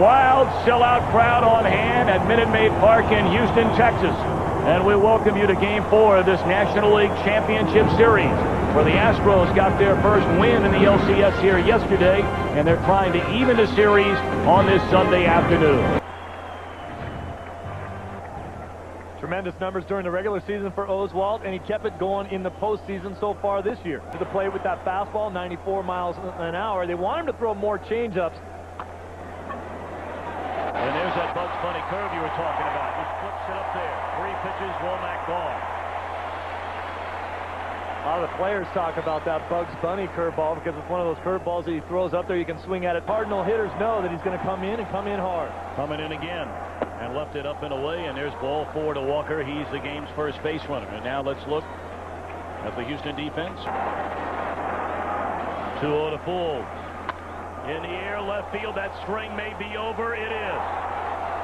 Wild sellout crowd on hand at Minute Maid Park in Houston, Texas. And we welcome you to Game 4 of this National League Championship Series, where the Astros got their first win in the LCS here yesterday, and they're trying to even the series on this Sunday afternoon. Tremendous numbers during the regular season for Oswalt, and he kept it going in the postseason so far this year. To the plate with that fastball, 94 miles an hour. They want him to throw more changeups. And there's that Bugs Bunny curve you were talking about. Just flips it up there. 3 pitches, Womack gone. A lot of the players talk about that Bugs Bunny curveball because it's one of those curveballs that he throws up there. You can swing at it. Cardinal hitters know that he's going to come in and come in hard. Coming in again. And left it up and away. And there's ball 4 to Walker. He's the game's first base runner. And now let's look at the Houston defense. 2-0 to Fools. In the air, left field. That string may be over. It is.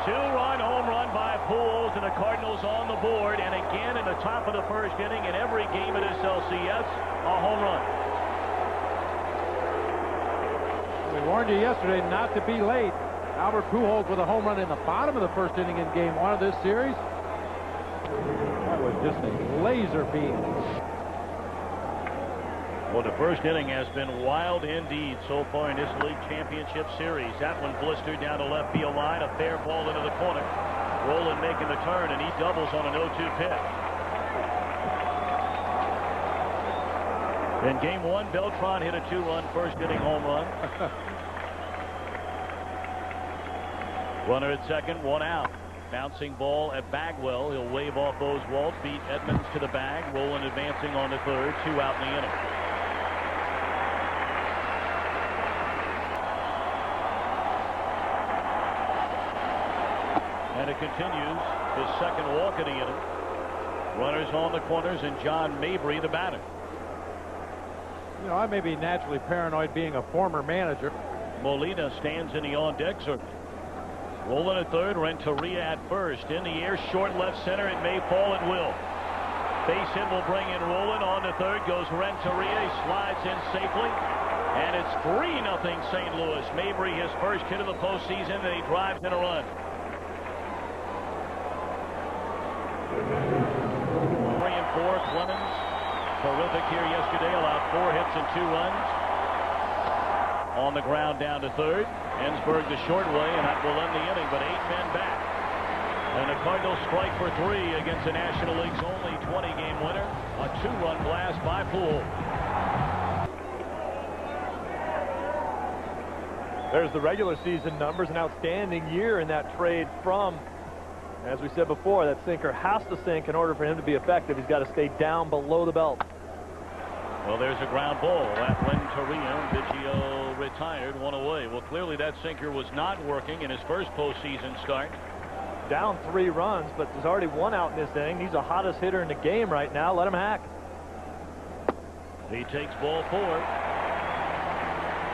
2-run home run by Pujols, and the Cardinals on the board. And again in the top of the first inning, in every game of this LCS, a home run. We warned you yesterday not to be late. Albert Pujols with a home run in the bottom of the first inning in Game 1 of this series. That was just a laser beam. Well, the first inning has been wild indeed so far in this league championship series. That one blistered down the left field line, a fair ball into the corner. Roland making the turn, and he doubles on an 0-2 pitch. In Game 1, Beltran hit a 2-run first inning home run. Runner at second, 1 out. Bouncing ball at Bagwell. He'll wave off Oswalt, beat Edmonds to the bag. Roland advancing on the third, 2 out in the inning. And it continues, his second walk of the inning. Runners on the corners, and John Mabry, the batter. You know, I may be naturally paranoid being a former manager. Molina stands in the on-deck circle. Roland at third, Renteria at first. In the air, short left center, it may fall, it will. Base hit will bring in Roland. On the third goes Renteria. He slides in safely. And it's 3-0 St. Louis. Mabry, his first hit of the postseason, and he drives in a run. 3 and 4, Clemens, terrific here yesterday, allowed 4 hits and 2 runs. On the ground down to third. Ensberg the short way, and that will end the inning, but 8 men back. And the Cardinals strike for 3 against the National League's only 20-game winner. A 2-run blast by Pujols. There's the regular season numbers. An outstanding year in that trade from, as we said before, that sinker has to sink in order for him to be effective. He's got to stay down below the belt. Well, there's a ground ball at Renteria. Biggio retired, 1 away. Well, clearly that sinker was not working in his first postseason start. Down 3 runs, but there's already 1 out in this inning. He's the hottest hitter in the game right now. Let him hack. He takes ball 4.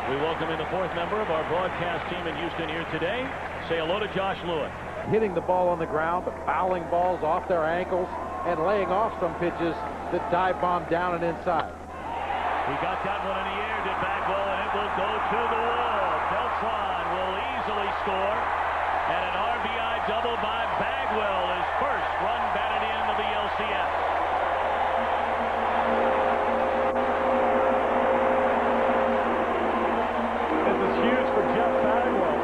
We welcome in the 4th member of our broadcast team in Houston here today. Say hello to Josh Lewin. Hitting the ball on the ground, but fouling balls off their ankles and laying off some pitches that dive bomb down and inside. He got that one in the air, did Bagwell, and it will go to the wall. Beltran will easily score, and an RBI double by Bagwell, his first run batted in of the LCS. This is huge for Jeff Bagwell.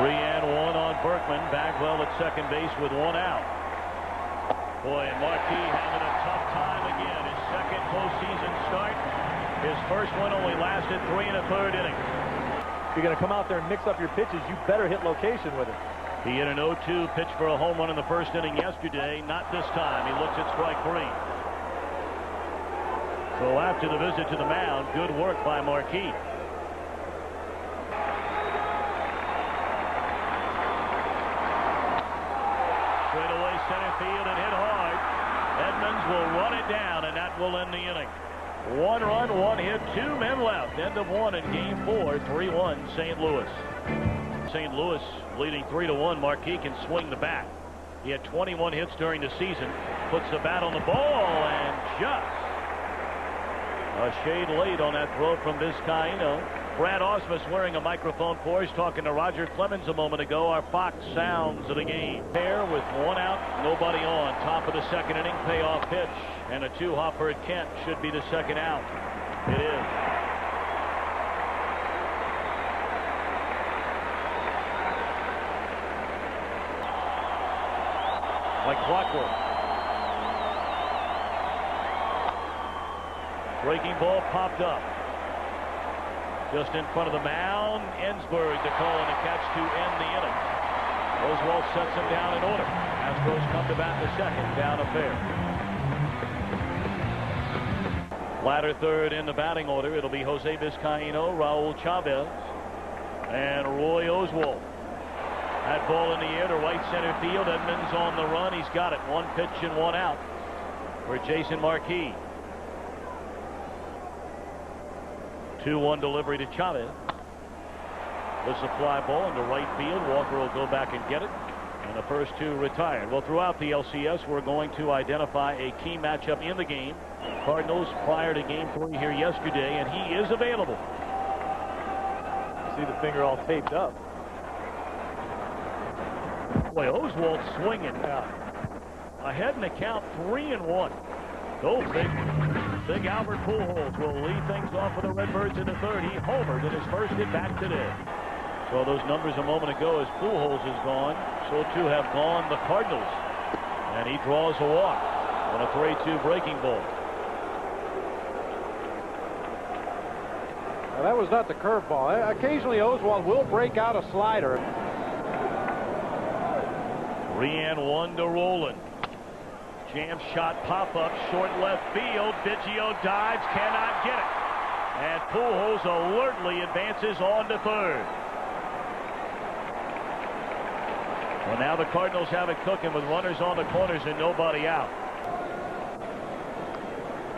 3 and 1 on Berkman. Bagwell at second base with 1 out. Boy, and Marquis having a tough time again. His second postseason start. His first one only lasted 3 1/3 innings. If you're going to come out there and mix up your pitches, you better hit location with it. He hit an 0-2 pitch for a home run in the first inning yesterday. Not this time. He looks at strike 3. So after the visit to the mound, good work by Marquis. Straight away center field and hit hard. Edmonds will run it down, and that will end the inning. 1 run, 1 hit, 2 men left. End of 1 in Game 4, 3-1 St. Louis. St. Louis leading 3-1. Marquis can swing the bat. He had 21 hits during the season. Puts the bat on the ball, and just a shade late on that throw from Vizcaíno. Brad Osmus wearing a microphone for us, talking to Roger Clemens a moment ago. Our Fox sounds of the game. Pair with one out, nobody on. Top of the second inning, payoff pitch. And a two-hopper at Kent should be the second out. It is. Like clockwork. Breaking ball popped up. Just in front of the mound, Ensberg to call and a catch to end the inning. Oswalt sets him down in order. Astros come to bat in the second, down a pair. Latter third in the batting order. It'll be Jose Vizcaíno, Raul Chavez, and Roy Oswalt. That ball in the air to right center field. Edmonds on the run. He's got it. One pitch and one out for Jason Marquis. 2-1 delivery to Chavez. This is a fly ball into right field. Walker will go back and get it. And the first two retired. Well, throughout the LCS, we're going to identify a key matchup in the game. Cardinals prior to game 3 here yesterday, and he is available. See the finger all taped up. Boy, Oswalt swinging. Ahead in the count, 3-1. Go big Albert Pujols will lead things off for the Redbirds in the third. He homered in his first hit back today. So those numbers a moment ago as Pujols is gone, so too have gone the Cardinals. And he draws a walk on a 3-2 breaking ball. Now, that was not the curveball. Occasionally Oswalt will break out a slider. 3-1 to Roland. Jam shot pop-up, short left field. Biggio dives, cannot get it. And Pujols alertly advances on to third. Well, now the Cardinals have it cooking with runners on the corners and nobody out.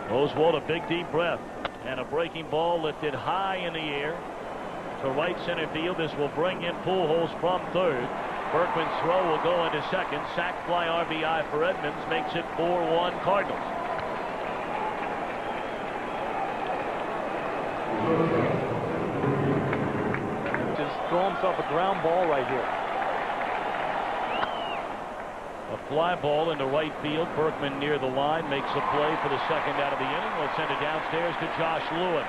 Oswalt, a big deep breath. And a breaking ball lifted high in the air to right center field. This will bring in Pujols from third. Berkman's throw will go into second. Sac fly RBI for Edmonds makes it 4-1 Cardinals. Just throw himself a ground ball right here. A fly ball into right field. Berkman near the line makes a play for the second out of the inning. We'll send it downstairs to Josh Lewin.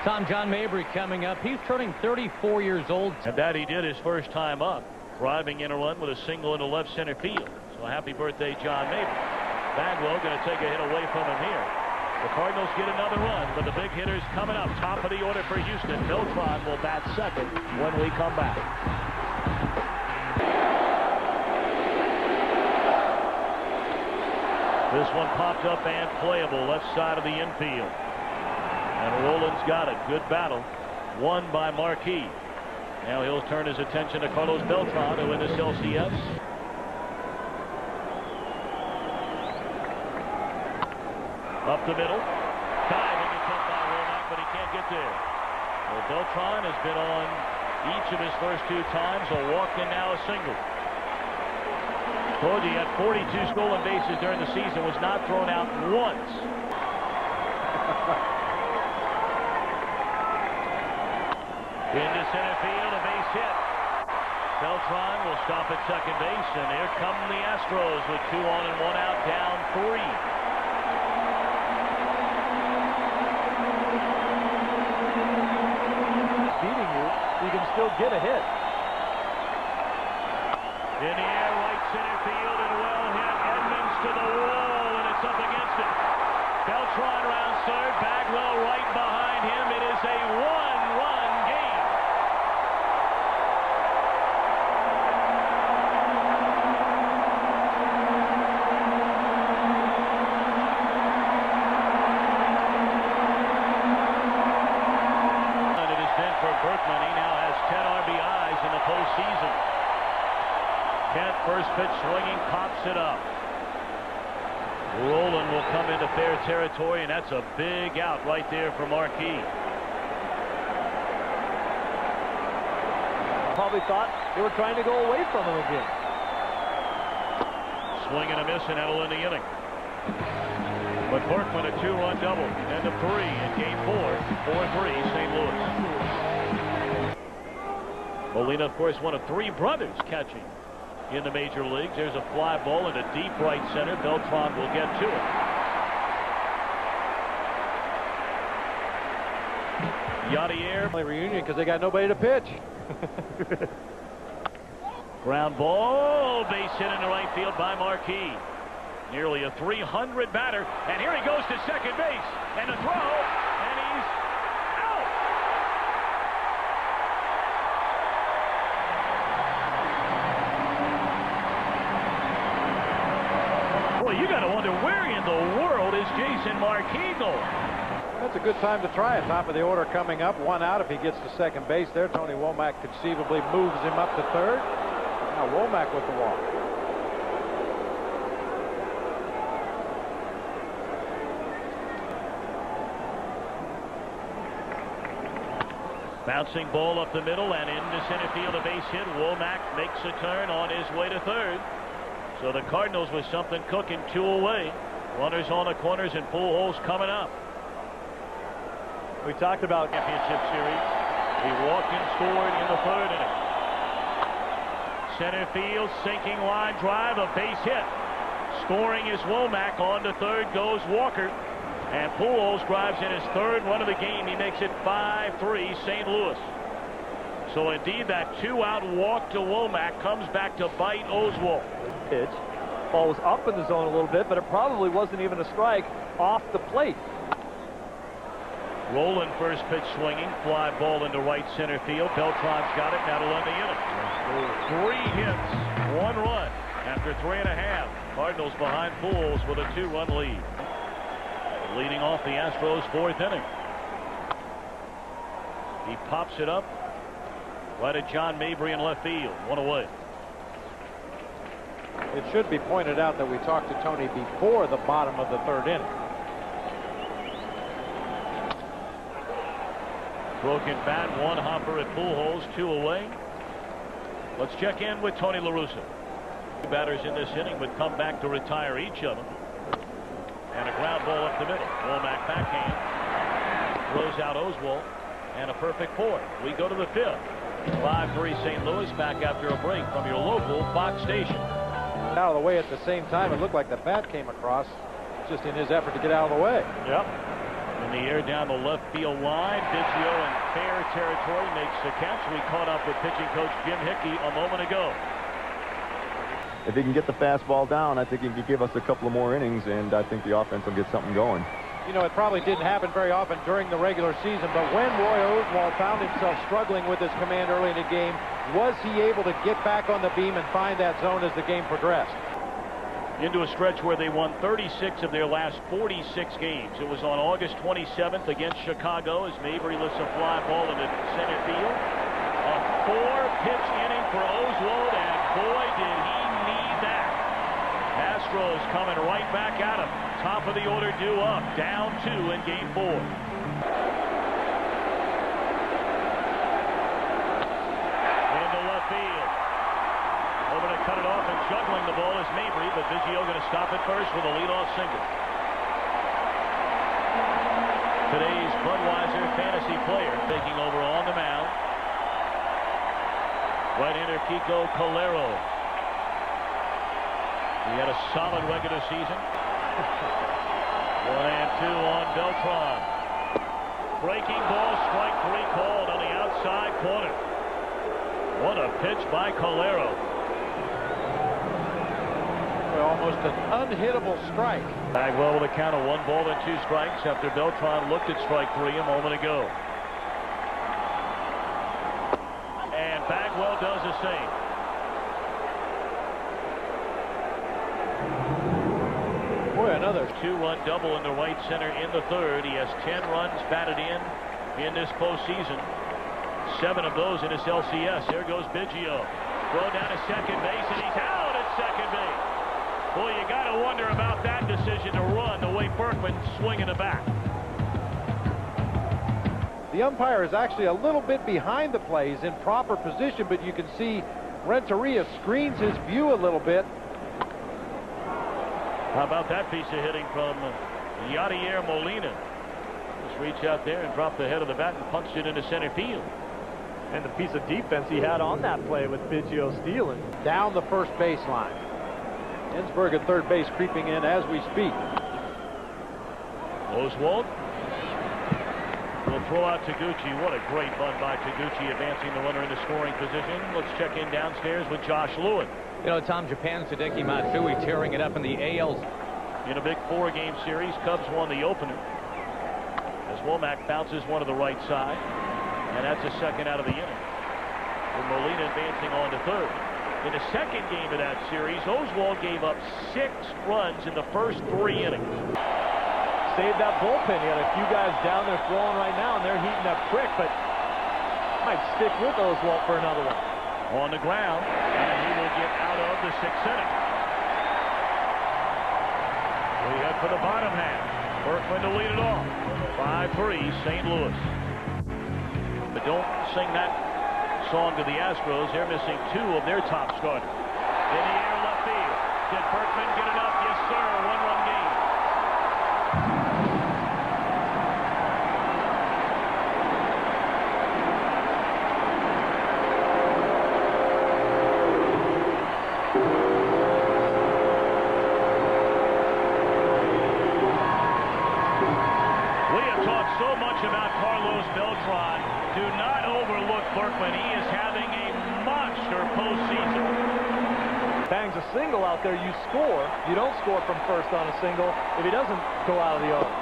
Tom, John Mabry coming up. He's turning 34 years old. And that he did his first time up. Driving in a run with a single into left center field. So happy birthday, John Mabry. Bagwell going to take a hit away from him here. The Cardinals get another run, but the big hitters coming up. Top of the order for Houston. Beltran will bat second when we come back. This one popped up and playable left side of the infield. And Roland's got it. Good battle. Won by Marquis. Now he'll turn his attention to Carlos Beltran to win this LCS. Up the middle. Diving attempt by Womack, but he can't get there. Well, Beltran has been on each of his first two times, a walk and now a single. Told you he had 42 stolen bases during the season, was not thrown out once. Into center field, a base hit. Beltran will stop at second base, and here come the Astros with 2 on and 1 out, down 3. Beating you, you can still get a hit. In the air, right center field, and well hit. Edmonds to the wall, and it's up against it. Beltran round third, Bagwell right behind him. It is a 1-run game. And it has been for Berkman. He now has 10 RBIs in the postseason. Kent, first pitch swinging, pops it up. Roland will come into fair territory, and that's a big out right there for Marquis. Probably thought they were trying to go away from him again. Swing and a miss, and that'll end the inning. But Berkman, a 2-run double, and a 3 in game 4, 4-3 St. Louis. Molina, of course, one of 3 brothers catching in the major leagues. There's a fly ball into deep right center. Beltran will get to it. Yadier. Reunion because they got nobody to pitch. Ground ball, base hit into right field by Marquis. Nearly a 300 batter, and here he goes to second base, and the throw, and he's out. Well, you got to wonder where in the world is Jason Marquis going? That's a good time to try it. Top of the order coming up. 1 out if he gets to second base there. Tony Womack conceivably moves him up to third. Now Womack with the walk. Bouncing ball up the middle and into center field, a base hit. Womack makes a turn on his way to third. So the Cardinals with something cooking, 2 away. Runners on the corners and Pujols coming up. We talked about championship series. He walked and scored in the 3rd inning. Center field, sinking line drive, a base hit. Scoring is Womack. On to third goes Walker. And Pujols drives in his 3rd run of the game. He makes it 5-3 St. Louis. So indeed that 2-out walk to Womack comes back to bite Oswalt. Pitch. Ball was up in the zone a little bit, but it probably wasn't even a strike off the plate. Rolling first pitch swinging. Fly ball into right center field. Beltran's got it. That'll end the inning. 3 hits, 1 run after 3.5. Cardinals behind Pujols with a 2-run lead. Leading off the Astros 4th inning. He pops it up right at John Mabry in left field. 1 away. It should be pointed out that we talked to Tony before the bottom of the 3rd inning. Broken bat, 1 hopper at Pujols, 2 away. Let's check in with Tony La Russa. 2 batters in this inning would come back to retire each of them. And a ground ball up the middle. Womack backhand. Throws out Oswalt. And a perfect 4th. We go to the 5th. 5-3 St. Louis, back after a break from your local Fox station. Out of the way at the same time. It looked like the bat came across just in his effort to get out of the way. Yep. In the air down the left field line. Biggio in fair territory makes the catch. We caught up with pitching coach Jim Hickey a moment ago. If he can get the fastball down, I think he can give us a couple of more innings, and I think the offense will get something going. You know, it probably didn't happen very often during the regular season, but when Roy Oswalt found himself struggling with his command early in the game, was he able to get back on the beam and find that zone as the game progressed? Into a stretch where they won 36 of their last 46 games. It was on August 27th against Chicago as Mabry lifts a fly ball into center field. A 4-pitch inning for Oswalt, and boy did he need that. Astros coming right back at him. Top of the order due up. Down 2 in game 4. Into left field. Over to cut it off and juggling the ball is Mabry, but Biggio going to stop it first with a leadoff single. Today's Budweiser fantasy player taking over on the mound. Right-hander Kiko Calero. He had a solid regular season. 1-2 on Beltran. Breaking ball, strike 3 called on the outside corner. What a pitch by Calero. Almost an unhittable strike. Bagwell with a count of 1 ball and 2 strikes after Beltran looked at strike 3 a moment ago. And Bagwell does the same. Boy, another 2-run double in the right center in the 3rd. He has 10 runs batted in this postseason. 7 of those in his LCS. There goes Biggio. Throw down to second base, and he's out at second base. Boy, you got to wonder about that decision to run the way Berkman's swinging the bat. The umpire is actually a little bit behind the play. He's in proper position, but you can see Renteria screens his view a little bit. How about that piece of hitting from Yadier Molina? Just reach out there and drop the head of the bat and punched it into center field. And the piece of defense he had on that play with Biggio stealing. Down the first baseline. Ensberg at third base creeping in as we speak. Oswalt will throw out Taguchi. What a great bunt by Taguchi, advancing the runner into scoring position. Let's check in downstairs with Josh Lewin. You know, Tom, Japan's Hideki Matsui tearing it up in the AL. In a big 4-game series, Cubs won the opener as Womack bounces one to the right side, and that's a second out of the inning. With Molina advancing on to third. In the second game of that series, Oswalt gave up 6 runs in the first 3 innings. Save that bullpen. You got a few guys down there throwing right now, and they're heating up quick, but might stick with Oswalt for another one. On the ground, and he will get out of the 6th inning. We head for the bottom half. Berkman to lead it off. 5-3 St. Louis. But don't sing that song to the Astros. They're missing 2 of their top starters. In the air, left field. Did Berkman get enough? Yes, sir. 1-1 game. So much about Carlos Beltran. Do not overlook Berkman. He is having a monster postseason. Bangs a single out there, you score. You don't score from first on a single if he doesn't go out of the yard.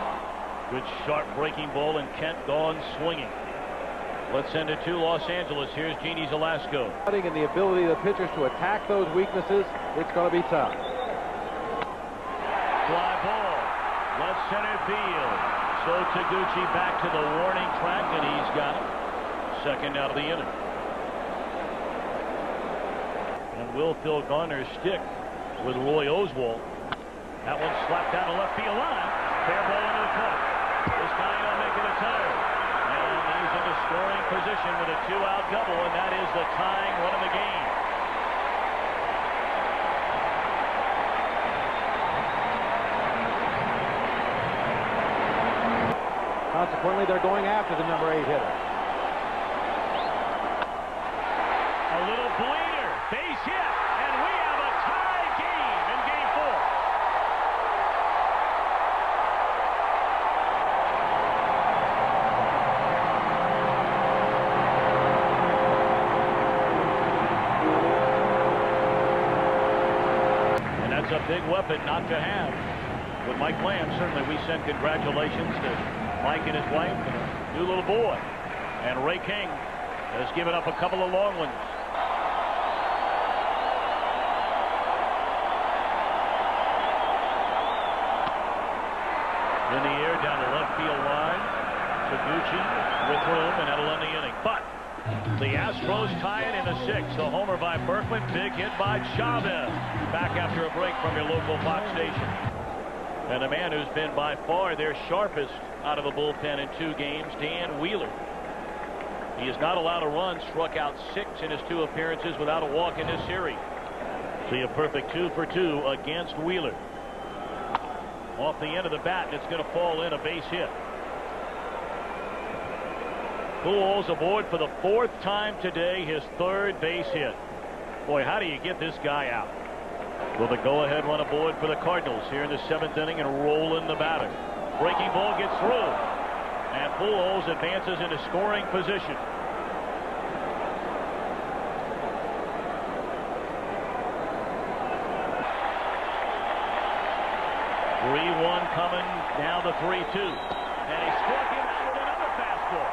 Good sharp breaking ball, and Kent gone swinging. Let's send it to Los Angeles. Here's Genie Velasco. And the ability of the pitchers to attack those weaknesses, it's going to be tough. Fly ball. Left center field. So Taguchi back to the warning track, and he's got it. Second out of the inning. And will Phil Garner stick with Roy Oswalt? That one slapped down the left field line. Fair ball into the corner. This guy not making a turn. And he's in the scoring position with a 2-out double, and that is the tying run of the game. Consequently, they're going after the number 8 hitter. A little bleeder, base hit, and we have a tie game in Game 4. And that's a big weapon not to have. With Mike Lamb, certainly we send congratulations to Mike and his wife and a new little boy. And Ray King has given up a couple of long ones. In the air down the left field line. Taguchi with room, and that'll end the inning. But the Astros tie it in the 6th. A homer by Berkman, big hit by Chavez. Back after a break from your local Fox station. And the man who's been by far their sharpest out of the bullpen in 2 games, Dan Wheeler. He is not allowed a run, struck out 6 in his 2 appearances without a walk in this series. See a perfect 2 for 2 against Wheeler. Off the end of the bat, and it's going to fall in, a base hit. Pujols aboard for the 4th time today, his 3rd base hit. Boy, how do you get this guy out? Will the go-ahead run aboard for the Cardinals here in the 7th inning and roll in the batter. Breaking ball gets through, and Pujols advances into scoring position. Three-one coming, now the 3-2, and he struck him out with another fastball.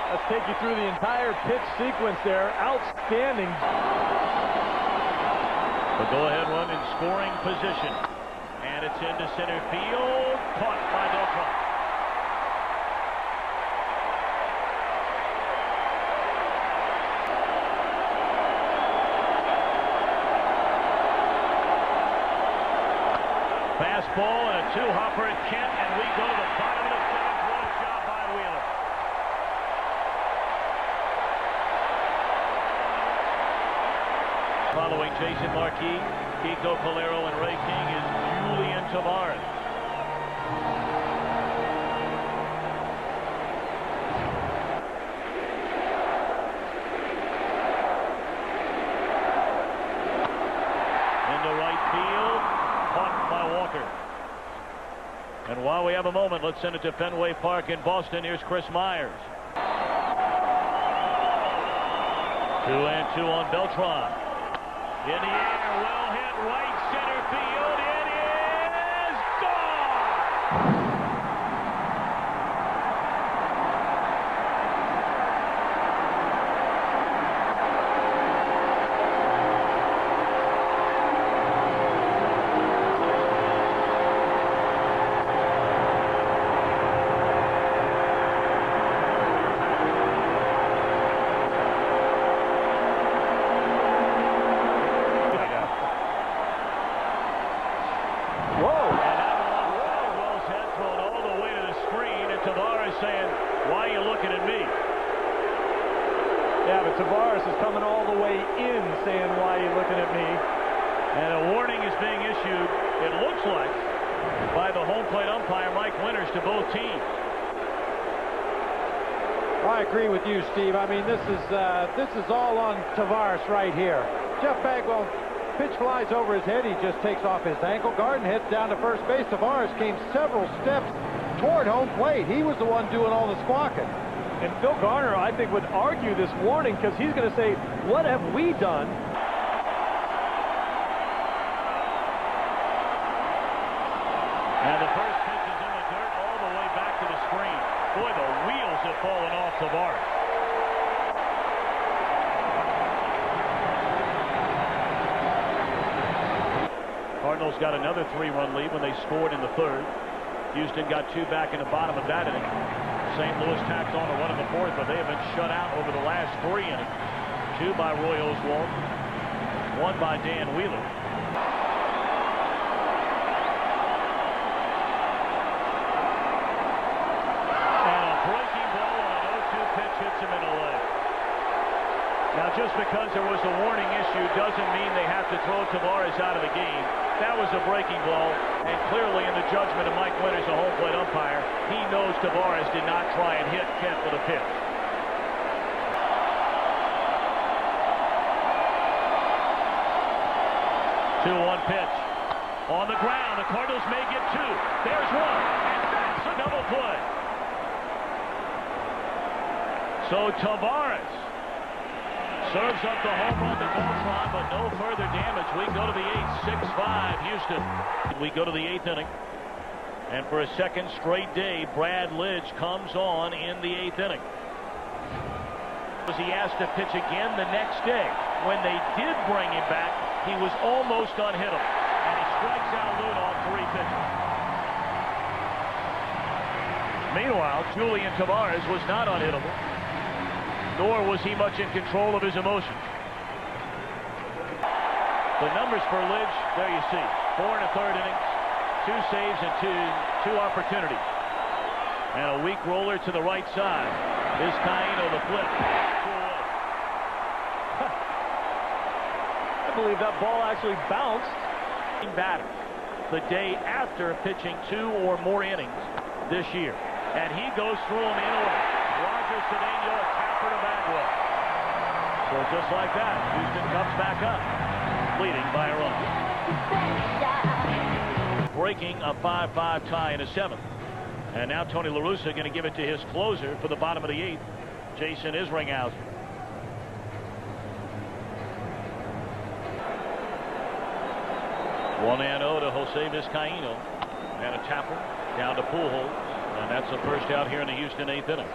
Let's take you through the entire pitch sequence there. Outstanding. The go-ahead run in scoring position. And it's into center field. Caught by Beltran. Fastball and a 2-hopper at Kent, and we go to the bottom of the 7th. What a job by Wheeler. Following Jason Marquis, Kiko Calero, and Ray King is Julian Tavares. have a moment. Let's send it to Fenway Park in Boston. Here's Chris Myers. 2-2 on Beltran. In the air, well hit, right center field. It is gone! Yeah, but Tavares is coming all the way in saying, why are you looking at me? And a warning is being issued, it looks like, by the home plate umpire, Mike Winters, to both teams. I agree with you, Steve. I mean, this is all on Tavares right here. Jeff Bagwell, pitch flies over his head. He just takes off his ankle guard and heads down to first base. Tavares came several steps toward home plate. He was the one doing all the squawking. And Phil Garner, I think, would argue this warning because he's going to say, what have we done? And the first pitch is in the dirt all the way back to the screen. Boy, the wheels have fallen off Tavares. Cardinals got another 3-run lead when they scored in the third. Houston got 2 back in the bottom of that inning. St. Louis tacked on a run in the fourth, but they have been shut out over the last 3 innings. 2 by Roy Oswalt, 1 by Dan Wheeler. And a breaking ball on an 0-2 pitch hits him in the leg. Now, just because there was a warning issue doesn't mean they have to throw Tavares out of the game. That was a breaking ball, and clearly in the judgment of Mike Winters, a home plate umpire, he knows Tavares did not try and hit Kent with a pitch. Two-one pitch. On the ground, the Cardinals may get 2. There's 1, and that's a double play. So Tavares serves up the home run to Beltran, but no further damage. We go to the 8th, 6-5 Houston. We go to the 8th inning. And for a second straight day, Brad Lidge comes on in the 8th inning. Was he asked to pitch again the next day? When they did bring him back, he was almost unhittable. And he strikes out Lute on 3 pitches. Meanwhile, Julian Tavares was not unhittable, nor was he much in control of his emotions. The numbers for Lidge, there you see. 4 1/3 innings, 2 saves and two opportunities. And a weak roller to the right side. Vizcaíno the flip. I believe that ball actually bounced. Batter the day after pitching 2 or more innings this year. And he goes through them in order. Roger Cedeno, a tapper to Bagwell. So just like that, Houston comes back up, leading by a run. Breaking a 5-5 tie in a 7th. And now Tony La Russa going to give it to his closer for the bottom of the 8th, Jason Isringhausen. One 0 to Jose Vizcaíno. And a tapper down to Pujols. And that's the first out here in the Houston 8th inning.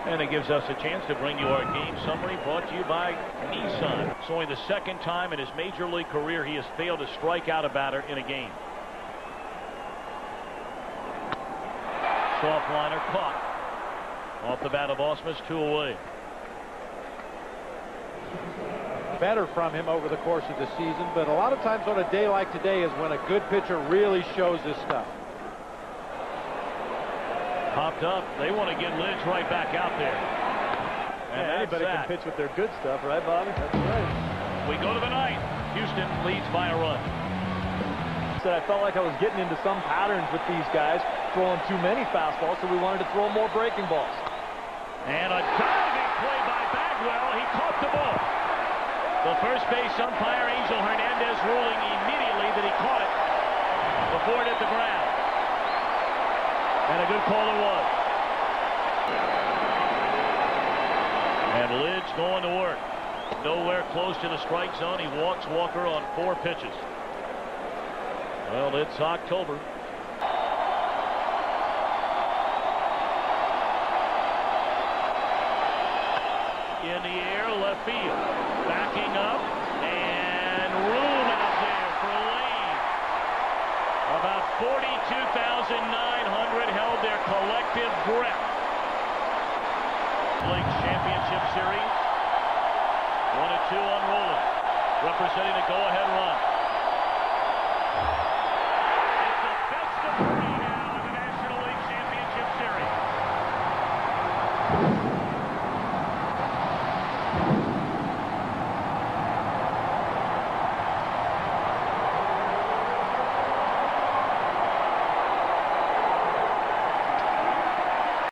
And it gives us a chance to bring you our game summary brought to you by Nissan. It's only the 2nd time in his major league career he has failed to strike out a batter in a game. Soft liner caught. Off the bat of Ausmus, 2 away. Better from him over the course of the season, but a lot of times on a day like today is when a good pitcher really shows his stuff. Popped up. They want to get Lidge right back out there. And yeah, anybody can pitch with their good stuff, right, Bobby? That's right. We go to the 9th. Houston leads by a run. Said I felt like I was getting into some patterns with these guys, throwing too many fastballs, so we wanted to throw more breaking balls. And a diving play by Bagwell. He caught the ball. The first base umpire, Angel Hernandez, ruling immediately that he caught it before it hit the ground. And a good call it was. And Lidge going to work. Nowhere close to the strike zone. He walks Walker on 4 pitches. Well, it's October. In the air, left field. Backing up, and room out there for Lane. About 42,900 held their collective breath. League Championship Series. 1-2 on Roland. Representing the go-ahead run.